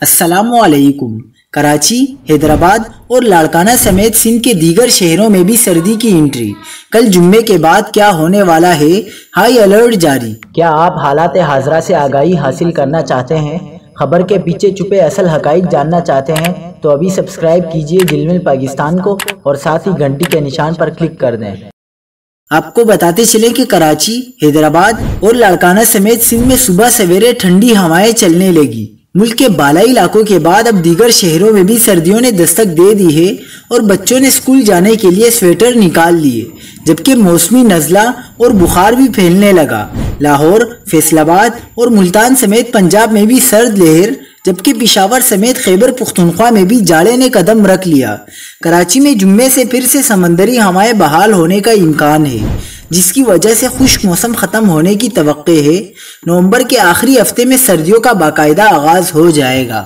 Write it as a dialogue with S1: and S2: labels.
S1: السلام علیکم۔ کراچی، حیدرآباد اور لاڑکانہ سمیت سندھ کے دیگر شہروں میں بھی سردی کی انٹری۔ کل جمعے کے بعد کیا ہونے والا ہے؟ ہائی الرٹ جاری۔
S2: کیا آپ حالات حاضرہ سے آگاہی حاصل کرنا چاہتے ہیں؟ خبر کے پیچھے چھپے اصل حقائق جاننا چاہتے ہیں تو ابھی سبسکرائب کیجئے جلمل پاکستان کو اور ساتھ ہی گھنٹی کے نشان پر کلک کر دیں۔
S1: آپ کو بتاتے چلیں کہ کراچی، حیدرآباد اور لاڑکانہ سمیت سندھ میں صبح سویرے ٹھنڈی ہوائیں چلنے لگی۔ ملک کے بالائی علاقوں کے بعد اب دیگر شہروں میں بھی سردیوں نے دستک دے دی ہے اور بچوں نے اسکول جانے کے لیے سویٹر نکال لیے، جبکہ موسمی نزلہ اور بخار بھی پھیلنے لگا۔ لاہور، فیصل آباد اور ملتان سمیت پنجاب میں بھی سرد لہر، جبکہ پشاور سمیت خیبر پختونخوا میں بھی جاڑے نے قدم رکھ لیا۔ کراچی میں جمعے سے پھر سے سمندری ہوائیں بحال ہونے کا امکان ہے، جس کی وجہ سے خشک موسم ختم ہونے کی توقع ہے۔ نومبر کے آخری ہفتے میں سردیوں کا باقاعدہ آغاز ہو جائے گا۔